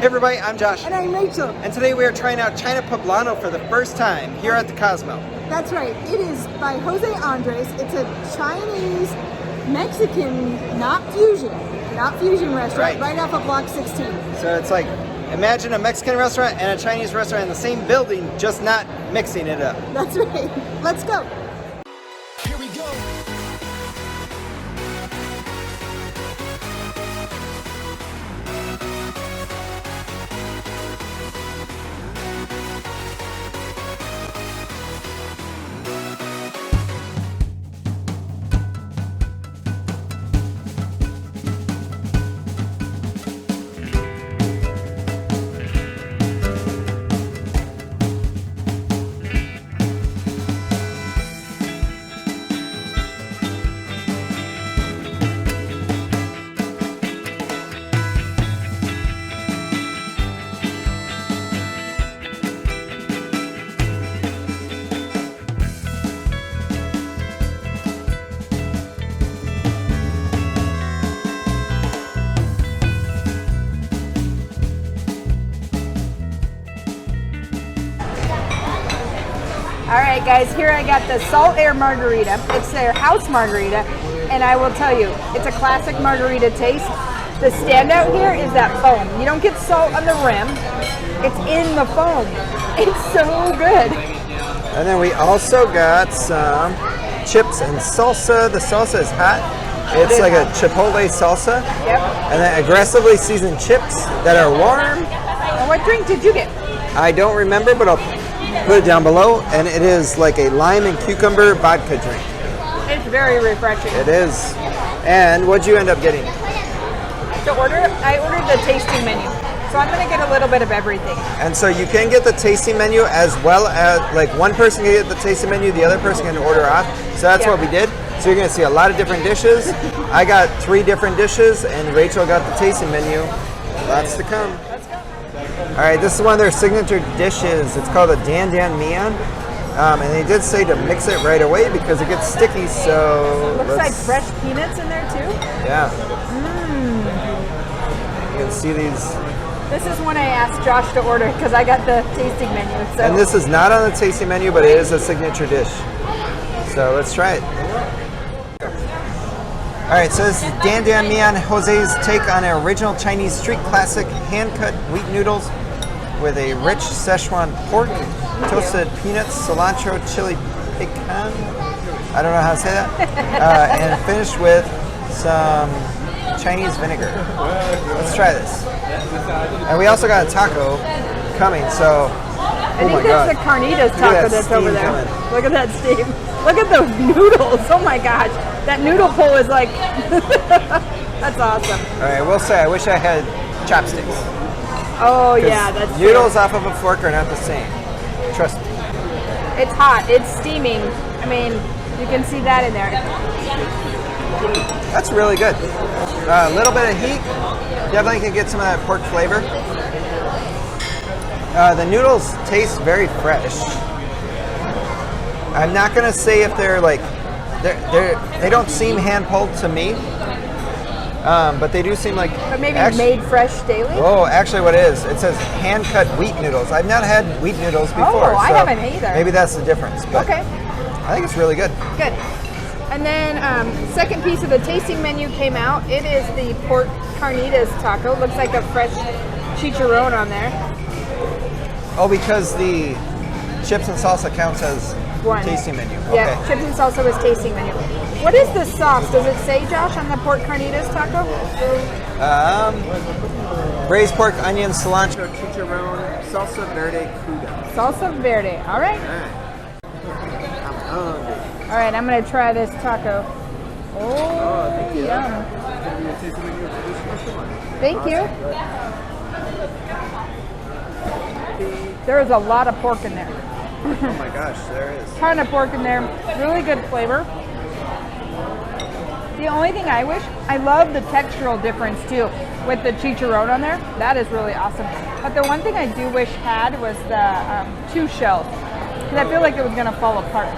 Hey everybody, I'm Josh. And I'm Rachel. And today we are trying out China Poblano for the first time here at the Cosmo. That's right. It is by Jose Andres. It's a Chinese, Mexican, not fusion restaurant right off of Block 16. So it's like, imagine a Mexican restaurant and a Chinese restaurant in the same building, just not mixing it up. That's right. Let's go. Here we go. All right, guys, here I got the Salt Air Margarita. It's their house margarita, and I will tell you, it's a classic margarita taste. The standout here is that foam. You don't get salt on the rim. It's in the foam. It's so good. And then we also got some chips and salsa. The salsa is hot. It's like a chipotle salsa. Yep. And then aggressively seasoned chips that are warm. And what drink did you get? I don't remember, but I'll put it down below. And it is like a lime and cucumber vodka drink. It's very refreshing. It is. And what'd you end up getting? I ordered the tasting menu. So I'm going to get a little bit of everything. And so you can get the tasting menu as well as, like, one person can get the tasting menu, the other person can order off. So that's what we did. So you're going to see a lot of different dishes. I got 3 different dishes, and Rachel got the tasting menu. Lots to come. Let's go. All right, this is one of their signature dishes. It's called a Dan Dan Mian. And they did say to mix it right away because it gets sticky, so... Looks like fresh peanuts in there, too. Yeah. You can see these... This is one I asked Josh to order because I got the tasting menu. So. And this is not on the tasting menu, but it is a signature dish. So let's try it. All right, so this is Dan Dan Mian, Jose's take on an original Chinese street classic, hand-cut wheat noodles with a rich Szechuan pork, toasted peanuts, cilantro, chili pecan. I don't know how to say that. And finished with some Chinese vinegar. Let's try this. And we also got a taco coming, so I think that's the Carnitas taco that's over there. Coming. Look at that steam. Look at those noodles. Oh my gosh. That noodle pull is like, that's awesome. All right, I will say, I wish I had chopsticks. Oh yeah, that's noodles off of a fork are not the same. Trust me. It's hot. It's steaming. I mean, you can see that in there. That's really good. A little bit of heat. Definitely can get some of that pork flavor. The noodles taste very fresh. I'm not gonna say if they're like they don't seem hand pulled to me, but they do seem like. But maybe made fresh daily. Oh, actually, what it is? It says hand cut wheat noodles. I've not had wheat noodles before. Oh, I haven't either. Maybe that's the difference. But okay. I think it's really good. Good. And then second piece of the tasting menu came out. It is the pork Carnitas taco. Looks like a fresh chicharron on there. Oh, because the chips and salsa counts as tasting menu. Yeah, Okay. chips and salsa was tasting menu. What is the sauce? Does it say, Josh, on the pork Carnitas taco? Braised pork, onion, cilantro, chicharron, salsa verde cruda. Salsa verde. All right. I'm hungry. All right, I'm going to try this taco. Oh, thank you. Yum. Thank you. There is a lot of pork in there. Oh my gosh, there is. Ton of pork in there. Really good flavor. The only thing I wish, I love the textural difference too with the chicharron on there. That is really awesome. But the one thing I do wish had was the 2 shells. Because I feel like it was going to fall apart.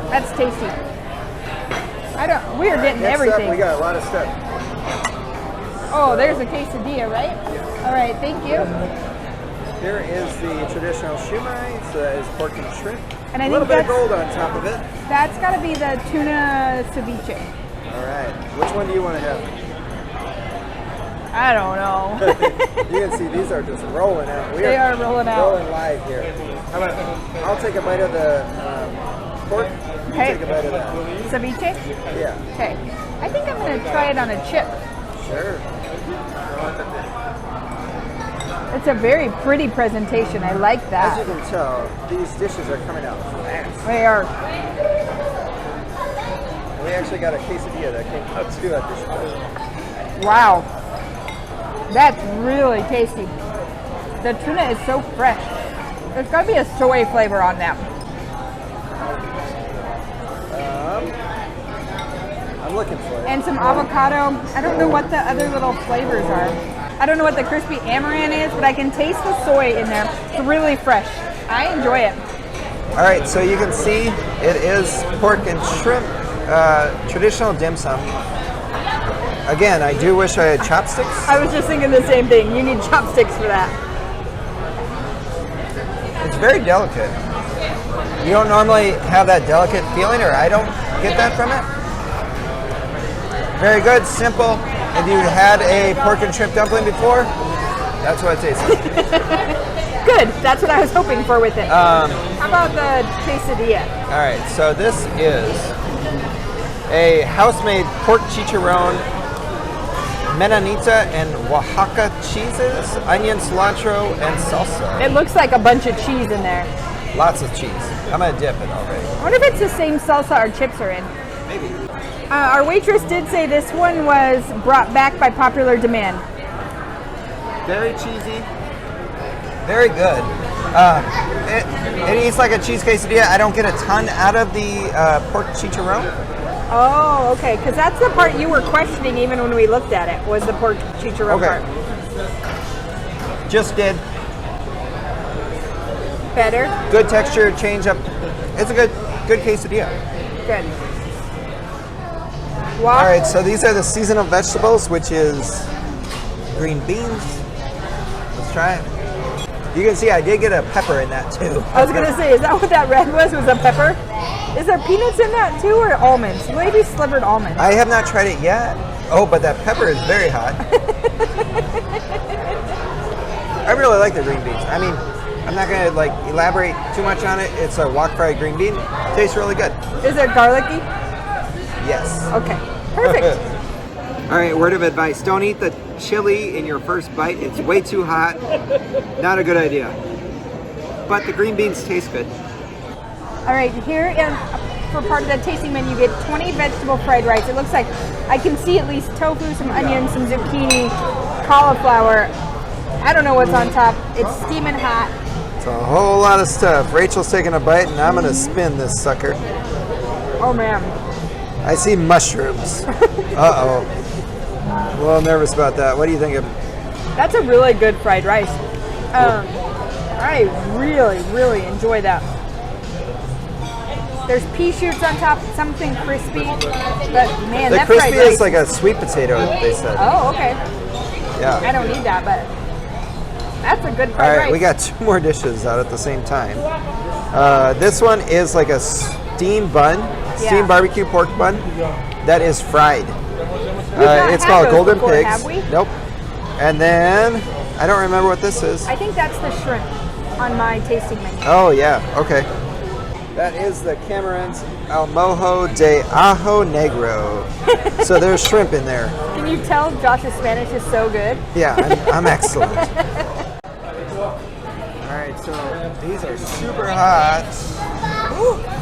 That's tasty. We are getting Next everything. up, we got a lot of stuff. Oh, there's a quesadilla, right? All right, thank you. Here is the traditional shumai. So that is pork and shrimp. And I a little think bit of gold on top of it. That's got to be the tuna ceviche. All right. Which one do you want to have? I don't know. You can see these are just rolling out. They are rolling out. Rolling live here. How about I'll take a bite of the pork. You Okay. take a bite of that. Ceviche? Yeah. Okay. I think I'm going to try it on a chip. Sure. It's a very pretty presentation. I like As that. you can tell, these dishes are coming out fast. They are. We actually got a quesadilla that came out too at this point. Wow. That's really tasty. The tuna is so fresh. There's got to be a soy flavor on that. I'm looking for it. And some avocado. I don't know what the other little flavors are. I don't know what the crispy amaranth is, but I can taste the soy in there. It's really fresh. I enjoy it. All right, so you can see it is pork and shrimp, traditional dim sum. Again, I do wish I had chopsticks. I was just thinking the same thing. You need chopsticks for that. It's very delicate. You don't normally have that delicate feeling, or I don't get that from it. Very good, simple. If you had a pork and shrimp dumpling before, that's what it tastes like. Good. That's what I was hoping for with it. How about the quesadilla? All right, so this is a house-made pork chicharron, menonita and Oaxaca cheeses, onion, cilantro, and salsa. It looks like a bunch of cheese in there. Lots of cheese. I'm gonna dip it already. I wonder if it's the same salsa our chips are in. Maybe. Our waitress did say this one was brought back by popular demand. Very cheesy. Very good. It eats like a cheese quesadilla. I don't get a ton out of the pork chicharron. Oh, okay. Because that's the part you were questioning even when we looked at it, was the pork chicharron Okay. part. Just did. Better? Good texture, change up. It's a good quesadilla. Good. All right, so these are the seasonal vegetables, which is green beans. Let's try it. You can see I did get a pepper in that too. I was going to say, is that what that red was? Was a pepper? Is there peanuts in that too, or almonds? Maybe slivered almonds. I have not tried it yet. Oh, but that pepper is very hot. I really like the green beans. I mean, I'm not going to like elaborate too much on it. It's a wok fried green bean. Tastes really good. Is it garlicky? Yes. Okay, perfect. All right, word of advice. Don't eat the chili in your first bite. It's way too hot. Not a good idea. But the green beans taste good. All right, here for part of the tasting menu, you get 20 vegetable fried rice. It looks like I can see at least tofu, some onions, some zucchini, cauliflower. I don't know what's on top. It's steaming hot. It's a whole lot of stuff. Rachel's taking a bite, and I'm gonna spin this sucker. Oh man. I see mushrooms. Uh-oh. A little nervous about that. What do you think of? That's a really good fried rice. I really, really enjoy that. There's pea shoots on top, something crispy. But man, The that fried crispy rice is like a sweet potato, they said. Oh, okay. Yeah. I don't need that, but that's a good All fried right, rice. we got two more dishes out at the same time. This one is like a steamed bun, steamed barbecue pork bun that is fried. not It's had called those Golden before, Pigs. have we? Nope. And then I don't remember what this is. I think that's the shrimp on my tasting menu. Oh yeah, okay. That is the Cameron's Al Mojo de Ajo Negro. So there's shrimp in there. Can you tell Josh's Spanish is so good? Yeah, I'm excellent. All right, so these are super hot.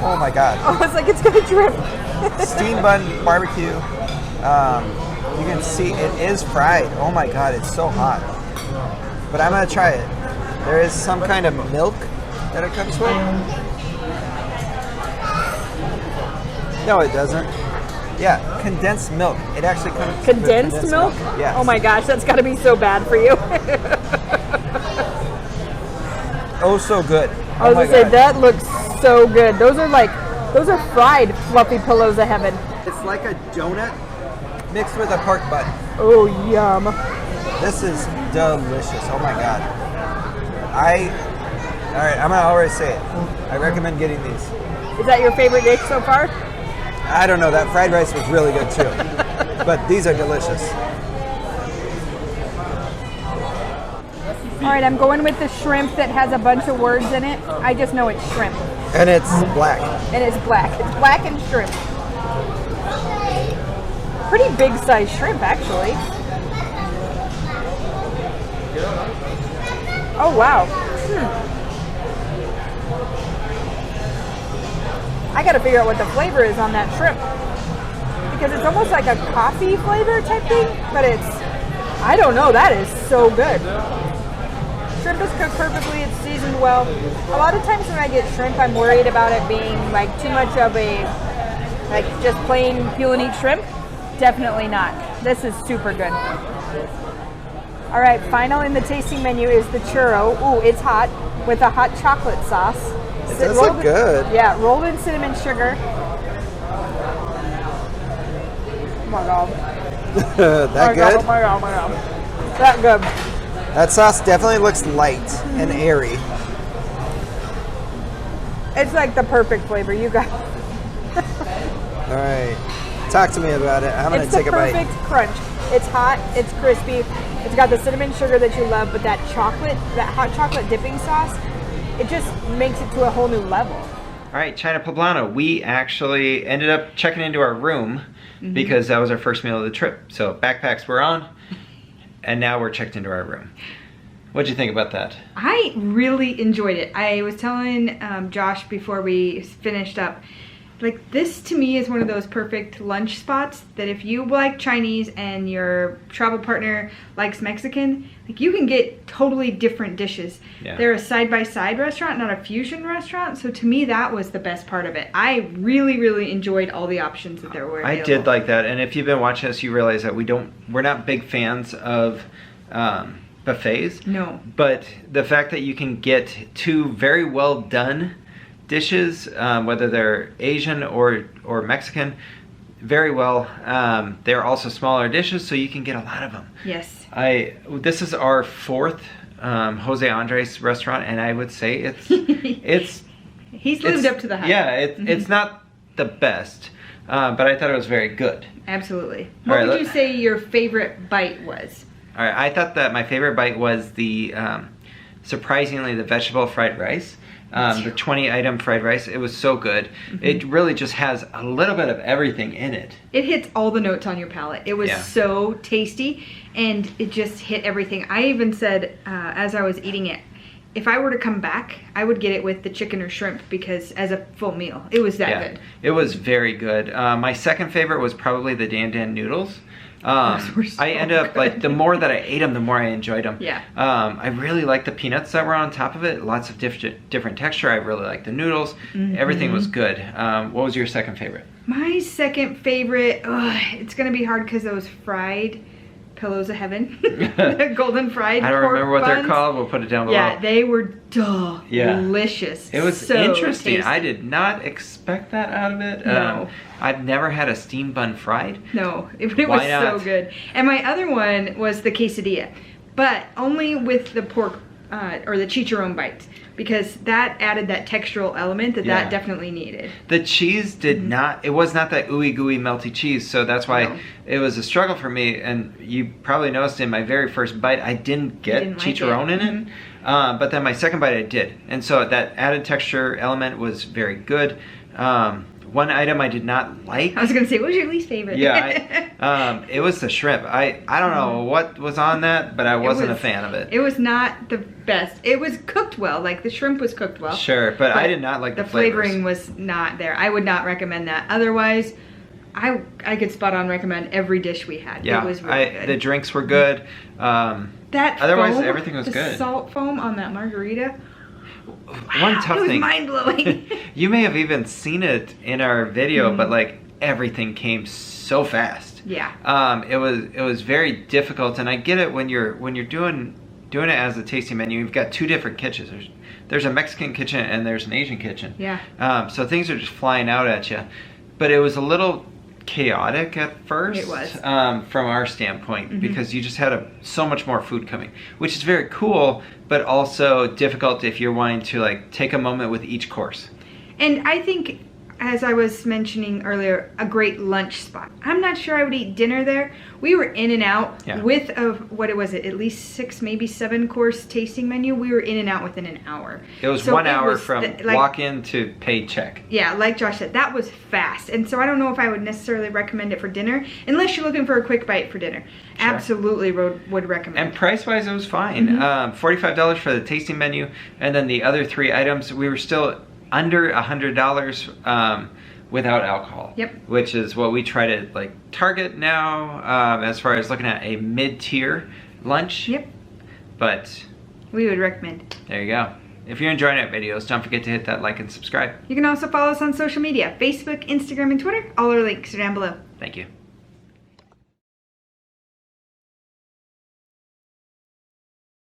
Oh my God. Oh, it's like it's gonna drip. Steam bun barbecue. You can see it is fried. Oh my God, it's so hot. But I'm gonna try it. There is some kind of milk that it comes with. No, it doesn't. Yeah, condensed milk. It actually comes with Condensed milk? Yeah. Oh my gosh, that's gotta be so bad for you. Oh, so good. I was Oh my gonna say God. that looks so good. Those are fried fluffy pillows of heaven. It's like a donut mixed with a pork butt. Oh, yum. This is delicious. Oh my god. All right, I'm gonna already say it. I recommend getting these. Is that your favorite dish so far? I don't know, that fried rice was really good too. But these are delicious. All right, I'm going with the shrimp that has a bunch of words in it. I just know it's shrimp. And it's black. And it's black. It's black and shrimp. Pretty big size shrimp, actually. Oh, wow. I gotta figure out what the flavor is on that shrimp. Because it's almost like a coffee flavor type thing, but it's, I don't know, that is so good. Shrimp is cooked perfectly, it's seasoned well. A lot of times when I get shrimp, I'm worried about it being like too much of a, like just plain peel and eat shrimp. Definitely not. This is super good. All right, final in the tasting menu is the churro. Ooh, it's hot with a hot chocolate sauce. It does look good. Yeah, rolled in cinnamon sugar. Oh my god. That good? Oh my god, oh my god. That good. That sauce definitely looks light and airy. It's like the perfect flavor. You got. All right, talk to me about it. I'm gonna take a bite. It's the perfect crunch. It's hot. It's crispy. It's got the cinnamon sugar that you love, but that chocolate, that hot chocolate dipping sauce, it just makes it to a whole new level. All right, China Poblano, we actually ended up checking into our room because that was our first meal of the trip. So backpacks were on, and now we're checked into our room. What'd you think about that? I really enjoyed it. I was telling Josh before we finished up, like this to me is one of those perfect lunch spots that if you like Chinese and your travel partner likes Mexican, like you can get totally different dishes. Yeah. They're a side-by-side restaurant, not a fusion restaurant. So to me, that was the best part of it. I really, really enjoyed all the options that there were available. I did like that, and if you've been watching us, you realize that we're not big fans of buffets. No. But the fact that you can get two very well done dishes, whether they're Asian or Mexican, very well. They're also smaller dishes, so you can get a lot of them. Yes. This is our fourth Jose Andres restaurant, and I would say it's He's lived up to the hype. Yeah, it's not the best, but I thought it was very good. Absolutely. All right, What would you say your favorite bite was? All right, I thought that my favorite bite was the surprisingly the vegetable fried rice. The 20-item fried rice. It was so good. It really just has a little bit of everything in it. It hits all the notes on your palate. It was so tasty, and it just hit everything. I even said, as I was eating it, if I were to come back, I would get it with the chicken or shrimp because as a full meal, it was that good. It was very good. My second favorite was probably the Dan Dan noodles. Those were so I end up like the more that I ate them, the more I enjoyed them. Yeah. I really liked the peanuts that were on top of it. Lots of different texture. I really liked the noodles. Everything was good. What was your second favorite? My second favorite, it's gonna be hard because those fried pillows of heaven, the golden fried. I don't pork remember what buns. they're called. We'll put it down below. Yeah, they were delicious. It was so interesting. tasty. I did not expect that out of it. No. I've never had a steam bun fried. No, it Why was so not? good. And my other one was the quesadilla, but only with the pork or the chicharron bites because that added that textural element that definitely needed. The cheese did not, it was not that ooey gooey melty cheese, so that's why it was a struggle for me. And you probably noticed in my very first bite, I didn't get chicharron in it. But then my second bite I did. And so that added texture element was very good. One item I did not like. I was gonna say, what was your least favorite? Yeah, it was the shrimp. I don't know what was on that, but I wasn't a fan of it. It was not the best. It was cooked well, like the shrimp was cooked well. Sure, but I did not like the flavoring was not there. I would not recommend that. Otherwise, I could spot on recommend every dish we had. Yeah, it was really good. The drinks were good. Otherwise, everything was good. The salt foam on that margarita. One tough it was thing. mind-blowing. You may have even seen it in our video, but like everything came so fast. Yeah. It was very difficult, and I get it when you're doing it as a tasting menu. You've got two different kitchens. There's a Mexican kitchen and there's an Asian kitchen. Yeah. So things are just flying out at you, but it was a little chaotic at first. It was. From our standpoint, because you just had so much more food coming, which is very cool, but also difficult if you're wanting to like take a moment with each course. And I think, as I was mentioning earlier, a great lunch spot. I'm not sure I would eat dinner there. We were in and out with what was it, at least 6, maybe 7 course tasting menu. We were in and out within an hour. It was so 1 hour from walk in to pay check. Yeah, like Josh said, that was fast. And so I don't know if I would necessarily recommend it for dinner, unless you're looking for a quick bite for dinner. Sure. Absolutely would recommend. And price-wise, it was fine. $45 for the tasting menu, and then the other 3 items, we were still under $100 without alcohol. Yep. Which is what we try to like target now as far as looking at a mid-tier lunch. Yep. But we would recommend. There you go. If you're enjoying our videos, don't forget to hit that like and subscribe. You can also follow us on social media, Facebook, Instagram, and Twitter. All our links are down below. Thank you.